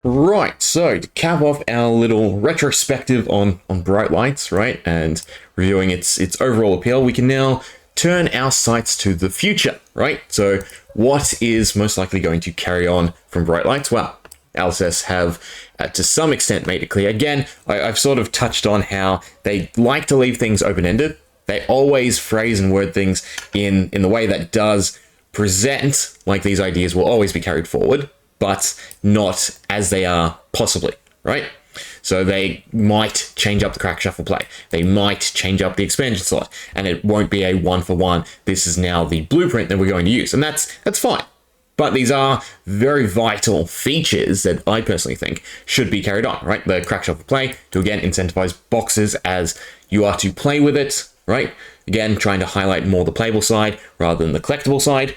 Right, so to cap off our little retrospective on Bright Lights, right, and reviewing its overall appeal, we can now turn our sights to the future, right? So what is most likely going to carry on from Bright Lights? Well, LSS have, to some extent, made it clear. Again, I've sort of touched on how they like to leave things open-ended. They always phrase and word things in the way that does present like these ideas will always be carried forward, but not as they are possibly, right? So they might change up the crack shuffle play. They might change up the expansion slot, and it won't be a one-for-one. This is now the blueprint that we're going to use, and that's fine. But these are very vital features that I personally think should be carried on, right? The crack shuffle play to, again, incentivize boxes as you are to play with it, right? Again, trying to highlight more the playable side rather than the collectible side.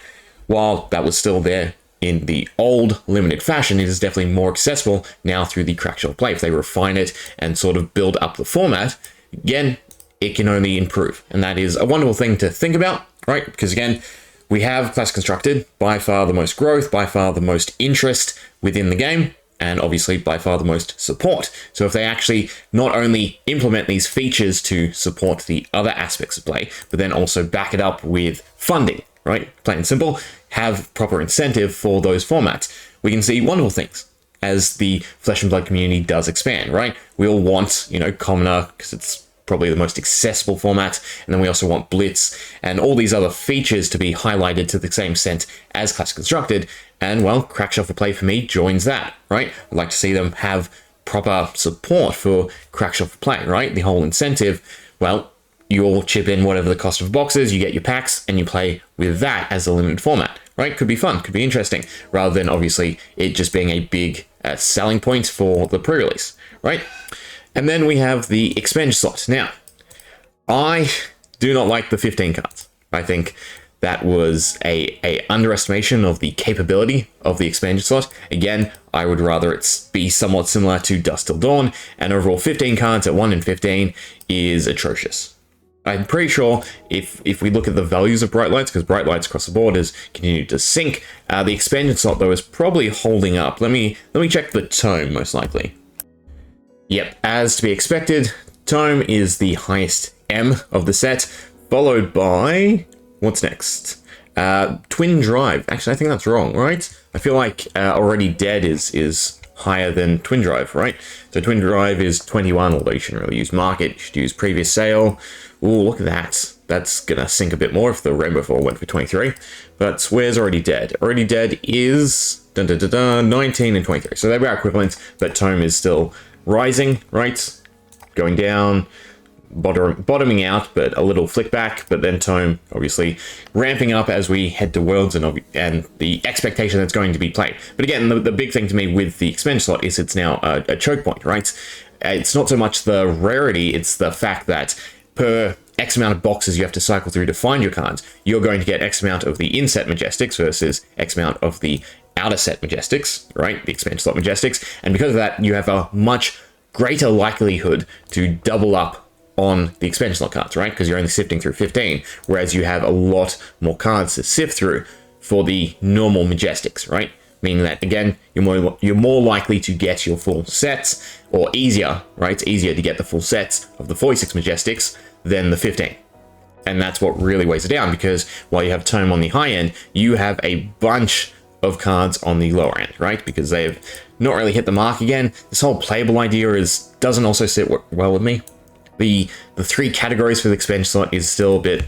While that was still there in the old limited fashion, it is definitely more accessible now through the crack shuffle play. If they refine it and sort of build up the format, again, it can only improve. And that is a wonderful thing to think about, right? Because again, we have Classic Constructed, by far the most growth, by far the most interest within the game, and obviously by far the most support. So if they actually not only implement these features to support the other aspects of play, but then also back it up with funding, right? Plain and simple, have proper incentive for those formats, we can see wonderful things as the Flesh and Blood community does expand, right? We all want, Commoner, because it's probably the most accessible format, and then we also want Blitz and all these other features to be highlighted to the same extent as Classic Constructed, and well, Crack Shuffle Play for me joins that, right? I'd like to see them have proper support for Crack Shuffle Play, right? The whole incentive, well, you all chip in whatever the cost of boxes, you get your packs, and you play with that as a limited format, right? Could be fun, could be interesting, rather than obviously it just being a big selling point for the pre-release, right? And then we have the expansion slot. Now, I do not like the 15 cards. I think that was a underestimation of the capability of the expansion slot. Again, I would rather it be somewhat similar to Dusk Till Dawn, and overall 15 cards at 1 in 15 is atrocious. I'm pretty sure if we look at the values of Bright Lights, because Bright Lights across the board has continued to sink, the expansion slot though is probably holding up. Let me check the Toome, most likely. Yep, as to be expected, Toome is the highest M of the set, followed by, what's next? Twin Drive. Actually, I think that's wrong, right? I feel like Already Dead is higher than Twin Drive, right? So Twin Drive is 21, although you shouldn't really use Market, you should use Previous Sale. Ooh, look at that. That's gonna sink a bit more if the Rainbow Fall went for 23. But where's Already Dead? Already Dead is 19 and 23. So they're about equivalent, but Toome is still rising, right? Going down, bottoming out, but a little flick back, but then Toome obviously ramping up as we head to Worlds and the expectation that's going to be played. But again, the big thing to me with the expansion slot is it's now a choke point, right? It's not so much the rarity, it's the fact that per X amount of boxes you have to cycle through to find your cards, you're going to get X amount of the inset Majestics versus X amount of the outer set Majestics, right? The expansion slot Majestics. And because of that, you have a much greater likelihood to double up on the expansion slot cards, right? Because you're only sifting through 15, whereas you have a lot more cards to sift through for the normal Majestics, right? Meaning that, again, you're more likely to get your full sets, or easier, right? It's easier to get the full sets of the 46 Majestics than the 15. And that's what really weighs it down, because while you have Toome on the high end, you have a bunch of cards on the lower end, right? Because they've not really hit the mark again. This whole playable idea doesn't also sit well with me. The three categories for the expansion slot is still a bit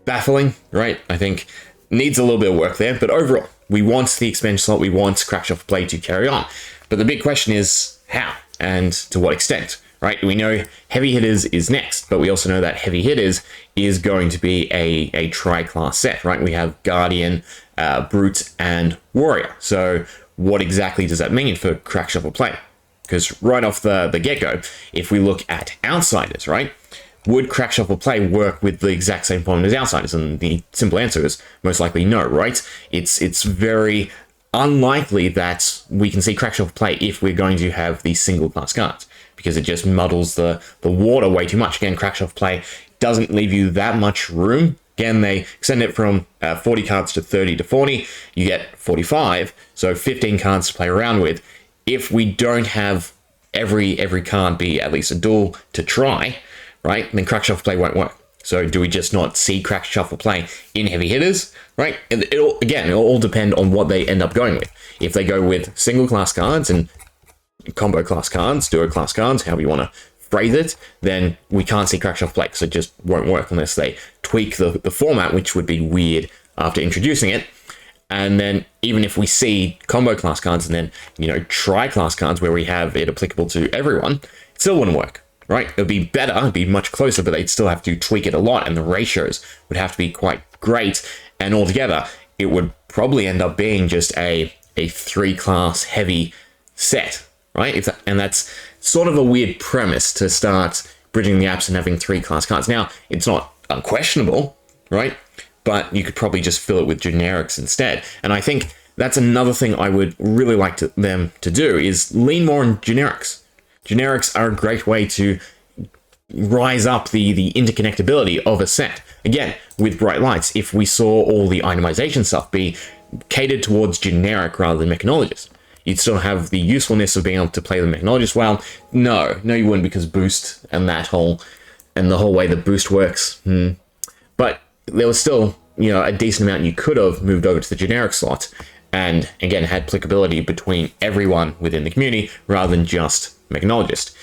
baffling, right? I think needs a little bit of work there, but overall, we want the expansion slot, we want Crack Shuffle Play to carry on. But the big question is how and to what extent, right? We know Heavy Hitters is next, but we also know that Heavy Hitters is going to be a tri-class set, right? We have Guardian, Brute, and Warrior. So what exactly does that mean for Crack Shuffle Play? Because right off the get-go, if we look at Outsiders, right? Would Crack Shuffle Play work with the exact same format as Outsiders? And the simple answer is most likely no, right? It's very unlikely that we can see Crack Shuffle Play if we're going to have these single class cards, because it just muddles the water way too much. Again, Crack Shuffle Play doesn't leave you that much room. Again, they extend it from 40 cards to 30 to 40. You get 45, so 15 cards to play around with. if we don't have every card be at least a duel to try, right, then crack shuffle play won't work. So do we just not see crack shuffle play in heavy hitters, right? It'll all depend on what they end up going with. If they go with single class cards and combo class cards, duo class cards, however you want to phrase it, then we can't see crack shuffle play, so it just won't work unless they tweak the format, which would be weird after introducing it. And then even if we see combo class cards and then, you know, tri-class cards where we have it applicable to everyone, it still wouldn't work, right? It'd be better, it'd be much closer, but they'd still have to tweak it a lot, and the ratios would have to be quite great. And altogether, it would probably end up being just a 3-class heavy set, right? And that's sort of a weird premise to start bridging the gaps and having 3-class cards. Now, it's not unquestionable, right? But you could probably just fill it with generics instead. And I think that's another thing I would really like them to do is lean more on generics. Generics are a great way to rise up the interconnectability of a set. Again, with bright lights, if we saw all the itemization stuff be catered towards generic rather than mechanologist, you'd still have the usefulness of being able to play the mechanologist well. No, you wouldn't, because boost and the whole way the boost works. But there was still, you know, a decent amount you could have moved over to the generic slot, and again had applicability between everyone within the community rather than just mechanologist.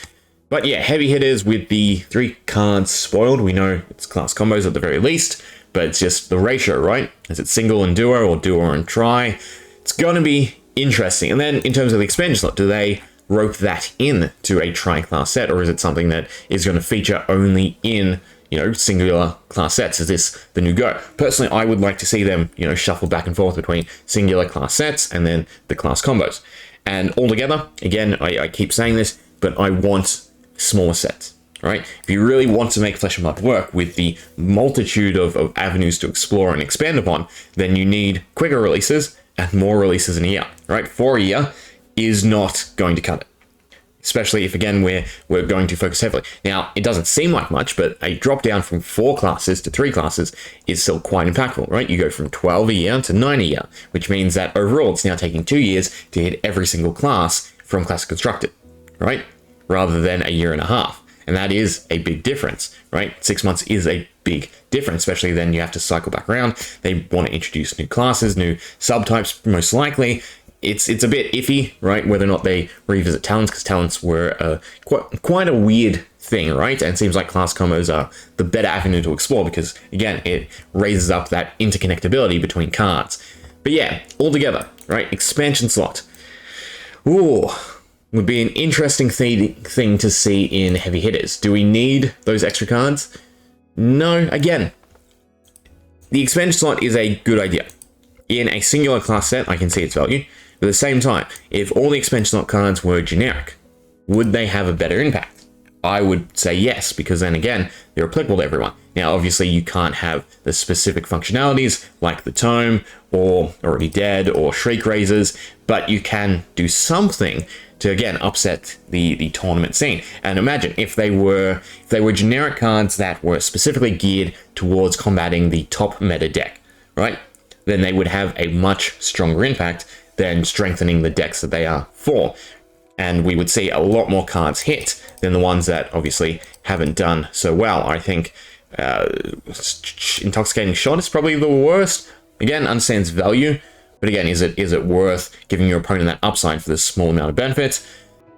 But yeah, heavy hitters with the 3 cards spoiled. We know it's class combos at the very least, but it's just the ratio, right? Is it single and duo or duo and tri? It's going to be interesting. And then in terms of the expansion slot, do they rope that in to a tri-class set, or is it something that is going to feature only in, you know, singular class sets? Is this the new go? Personally, I would like to see them, you know, shuffle back and forth between singular class sets and then the class combos. And altogether, again, I keep saying this, but I want smaller sets, right? If you really want to make Flesh and Blood work with the multitude of avenues to explore and expand upon, then you need quicker releases and more releases in a year, right? 4 a year is not going to cut it. Especially if, again, we're going to focus heavily. Now, it doesn't seem like much, but a drop down from 4 classes to 3 classes is still quite impactful, right? You go from 12 a year to 9 a year, which means that overall it's now taking 2 years to hit every single class from Classic Constructed, right? Rather than a year and a half. And that is a big difference, right? 6 months is a big difference, especially then you have to cycle back around. They want to introduce new classes, new subtypes, most likely. It's a bit iffy, right, whether or not they revisit talents, because talents were quite a weird thing, right? And it seems like class combos are the better avenue to explore because, again, it raises up that interconnectability between cards. But yeah, altogether, right, expansion slot. Ooh, would be an interesting thing to see in heavy hitters. Do we need those extra cards? No, again, the expansion slot is a good idea. In a singular class set, I can see its value. But at the same time, if all the expansion slot cards were generic, would they have a better impact? I would say yes, because then again, they're applicable to everyone. Now, obviously, you can't have the specific functionalities like the Toome or Already Dead or Shriek Razors, but you can do something to, again, upset the tournament scene. And imagine if they were generic cards that were specifically geared towards combating the top meta deck, right? Then they would have a much stronger impact than strengthening the decks that they are for. And we would see a lot more cards hit than the ones that obviously haven't done so well. I think Intoxicating Shot is probably the worst. Again, understands value, but again, is it worth giving your opponent that upside for this small amount of benefit?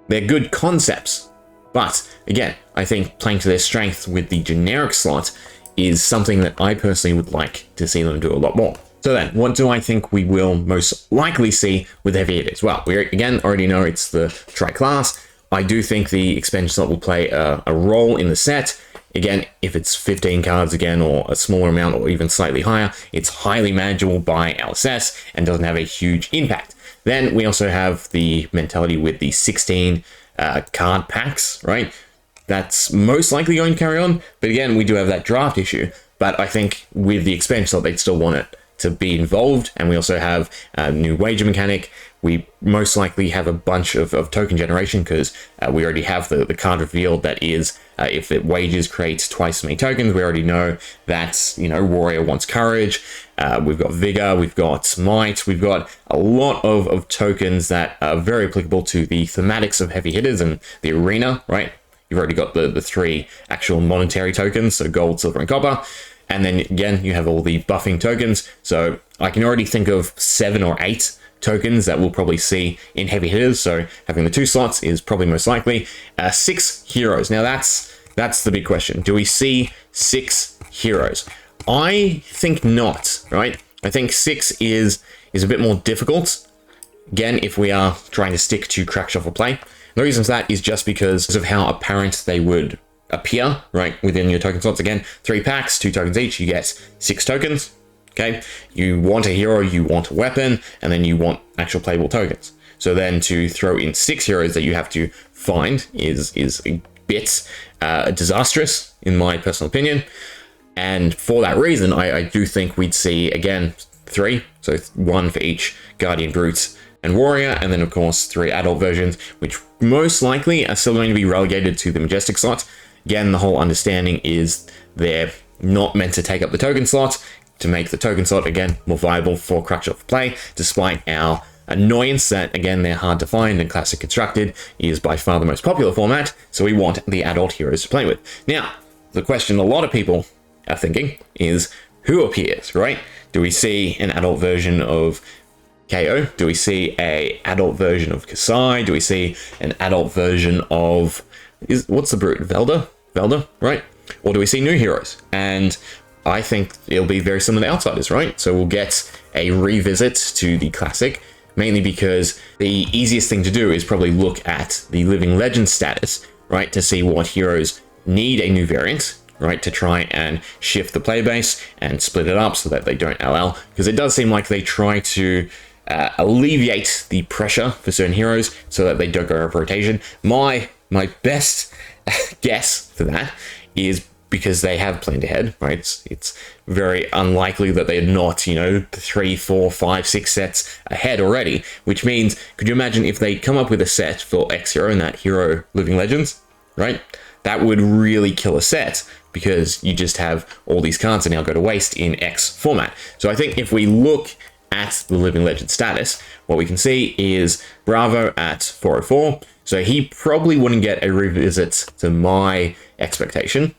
They're good concepts, but again, I think playing to their strength with the generic slot is something that I personally would like to see them do a lot more. So then, what do I think we will most likely see with heavy hitters? Well, we again already know it's the tri-class. I do think the expansion slot will play a role in the set. Again, if it's 15 cards again, or a smaller amount, or even slightly higher, it's highly manageable by LSS and doesn't have a huge impact. Then we also have the mentality with the 16 card packs, right? That's most likely going to carry on. But again, we do have that draft issue. But I think with the expansion slot, they'd still want it to be involved, and we also have a new wager mechanic. We most likely have a bunch of token generation because we already have the card revealed that is, if it wagers creates twice as many tokens. We already know that, you know, Warrior wants courage. We've got Vigor, we've got Might, we've got a lot of tokens that are very applicable to the thematics of heavy hitters and the arena, right? You've already got the 3 actual monetary tokens, so gold, silver, and copper. And then again, you have all the buffing tokens. So I can already think of 7 or 8 tokens that we'll probably see in heavy hitters. So having the 2 slots is probably most likely. 6 heroes. Now that's the big question. Do we see 6 heroes? I think not, right? I think 6 is a bit more difficult. Again, if we are trying to stick to crack shuffle play. The reason for that is just because of how apparent they would appear, right, within your token slots. Again, 3 packs, 2 tokens each, you get 6 tokens. Okay, you want a hero, you want a weapon, and then you want actual playable tokens. So then to throw in 6 heroes that you have to find is a bit disastrous, in my personal opinion. And for that reason, I do think we'd see, again, 3. So 1 for each Guardian, Brute, and Warrior, and then of course 3 adult versions, which most likely are still going to be relegated to the Majestic slot. Again, the whole understanding is they're not meant to take up the token slot, to make the token slot, again, more viable for crack shuffle play, despite our annoyance that, again, they're hard to find and Classic Constructed is by far the most popular format, so we want the adult heroes to play with. Now, the question a lot of people are thinking is, who appears, right? Do we see an adult version of KO? Do we see a adult version of Kasai? Do we see an adult version of, what's the brute? Velda, right? Or do we see new heroes? And I think it'll be very similar to Outsiders, right? So we'll get a revisit to the Classic, mainly because the easiest thing to do is probably look at the Living Legend status, right? To see what heroes need a new variant, right? To try and shift the player base and split it up so that they don't LL. Because it does seem like they try to alleviate the pressure for certain heroes so that they don't go over rotation. My best guess for that is because they have planned ahead, right? It's very unlikely that they're not, you know, 3, 4, 5, 6 sets ahead already, which means, could you imagine if they come up with a set for X hero and that hero Living Legends, right? That would really kill a set because you just have all these cards that now go to waste in X format. So I think if we look at the Living Legend status, what we can see is Bravo at 404. So he probably wouldn't get a revisit to my expectation.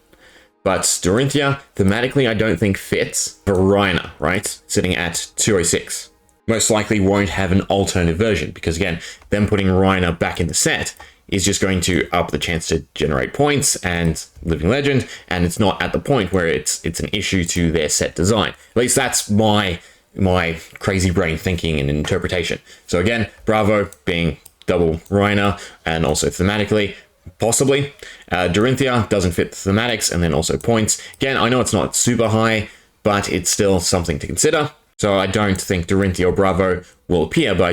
But Dorinthia, thematically, I don't think fits. Varina, right? Sitting at 206. Most likely won't have an alternative version because, again, them putting Rhina back in the set is just going to up the chance to generate points and Living Legend, and it's not at the point where it's an issue to their set design. At least that's my crazy brain thinking and interpretation. So again, Bravo being double Rhina, and also thematically, possibly. Dorinthia doesn't fit the thematics, and then also points. Again, I know it's not super high, but it's still something to consider. So I don't think Dorinthia or Bravo will appear, but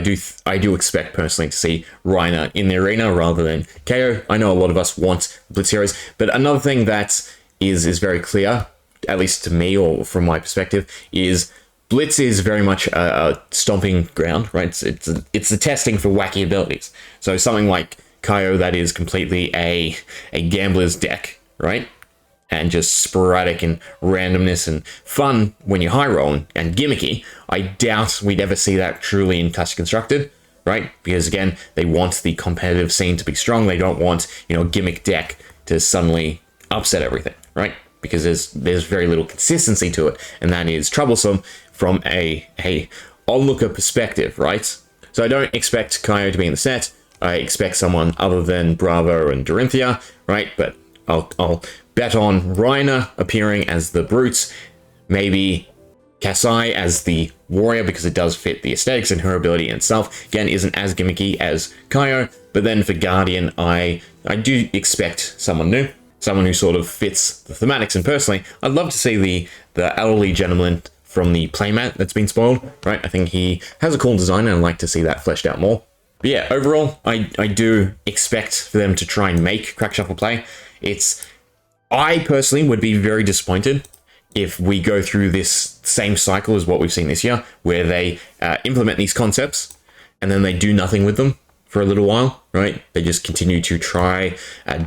I do expect personally to see Rhina in the arena rather than KO. I know a lot of us want Blitz heroes, but another thing that is very clear, at least to me or from my perspective, is Blitz is very much a stomping ground, right? It's the testing for wacky abilities. So something like Kaio that is completely a gambler's deck, right? And just sporadic and randomness and fun when you high roll and gimmicky. I doubt we'd ever see that truly in Classic Constructed, right? Because again, they want the competitive scene to be strong. They don't want, a gimmick deck to suddenly upset everything, right? Because there's very little consistency to it, and that is troublesome from a onlooker perspective, right? So I don't expect Kaio to be in the set. I expect someone other than Bravo and Dorinthia, right? But I'll bet on Rhina appearing as the brutes, maybe Kasai as the warrior because it does fit the aesthetics, and her ability in itself, again, isn't as gimmicky as Kaio. But then for Guardian, I do expect someone new, someone who sort of fits the thematics. And personally, I'd love to see the elderly gentleman from the playmat that's been spoiled, right? I think he has a cool design, and I'd like to see that fleshed out more. But yeah, overall, I do expect for them to try and make Crack Shuffle play. I personally would be very disappointed if we go through this same cycle as what we've seen this year, where they implement these concepts and then they do nothing with them for a little while, right? They just continue to try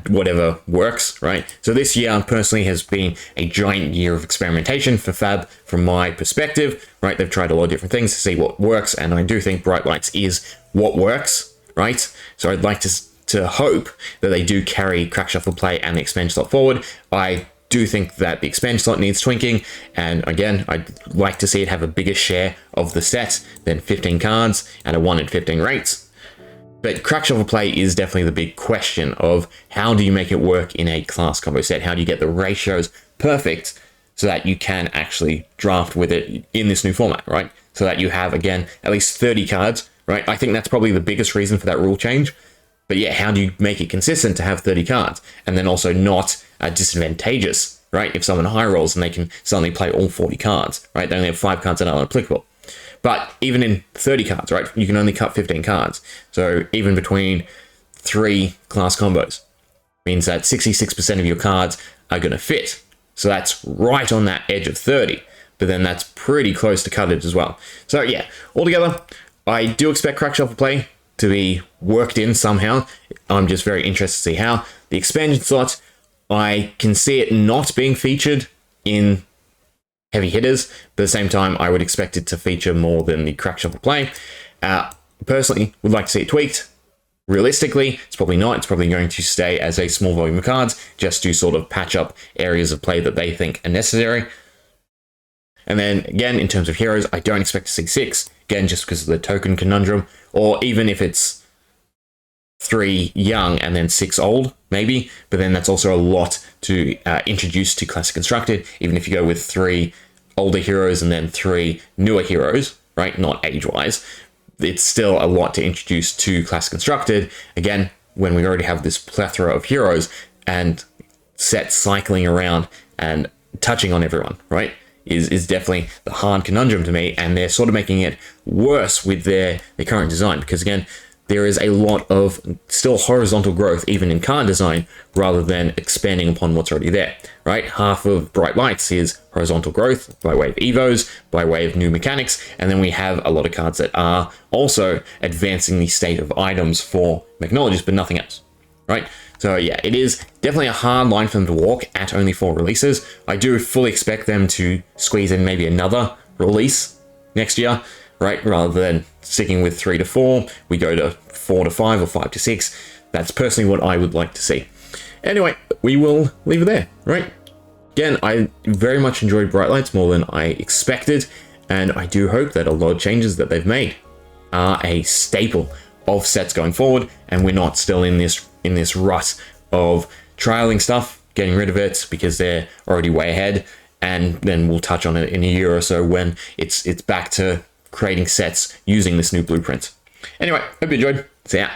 whatever works, right? So this year personally has been a giant year of experimentation for Fab from my perspective, right? They've tried a lot of different things to see what works, and I do think Bright Lights is what works, right? So I'd like to hope that they do carry Crack Shuffle Play and the expansion slot forward. I do think that the expansion slot needs tweaking, and again, I'd like to see it have a bigger share of the set than 15 cards and a 1 in 15 rates. But Crack Shuffle Play is definitely the big question of how do you make it work in a class combo set? How do you get the ratios perfect so that you can actually draft with it in this new format, right? So that you have, again, at least 30 cards, right? I think that's probably the biggest reason for that rule change. But yeah, how do you make it consistent to have 30 cards and then also not disadvantageous, right? If someone high rolls and they can suddenly play all 40 cards, right? They only have 5 cards that are applicable. But even in 30 cards, right, you can only cut 15 cards. So even between 3 class combos means that 66% of your cards are going to fit. So that's right on that edge of 30. But then that's pretty close to cut it as well. So yeah, altogether, I do expect Crack Shuffle Play to be worked in somehow. I'm just very interested to see how. The expansion slot, I can see it not being featured in heavy hitters, but at the same time, I would expect it to feature more than the Crack Shuffle Play. Personally, would like to see it tweaked. Realistically, it's probably not. It's probably going to stay as a small volume of cards, just to sort of patch up areas of play that they think are necessary. And then, again, in terms of heroes, I don't expect to see 6. Again, just because of the token conundrum. Or even if it's 3 young and then 6 old, maybe. But then that's also a lot to introduce to Classic Constructed. Even if you go with 3 older heroes and then 3 newer heroes, right? Not age-wise. It's still a lot to introduce to Classic Constructed. Again, when we already have this plethora of heroes and sets cycling around and touching on everyone, right? Is definitely the hard conundrum to me, and they're sort of making it worse with their current design, because again, there is a lot of still horizontal growth even in card design rather than expanding upon what's already there, right? Half of Bright Lights is horizontal growth by way of evos, by way of new mechanics, and then we have a lot of cards that are also advancing the state of items for Mechnologists, but nothing else, right? So yeah, it is definitely a hard line for them to walk at only 4 releases. I do fully expect them to squeeze in maybe another release next year, right? Rather than sticking with 3 to 4, we go to 4 to 5 or 5 to 6. That's personally what I would like to see. Anyway, we will leave it there, right? Again, I very much enjoyed Bright Lights more than I expected, and I do hope that a lot of changes that they've made are a staple of sets going forward, and we're not still in this rut of trialing stuff, getting rid of it because they're already way ahead, and then we'll touch on it in a year or so when it's back to creating sets using this new blueprint. Anyway, hope you enjoyed. See ya.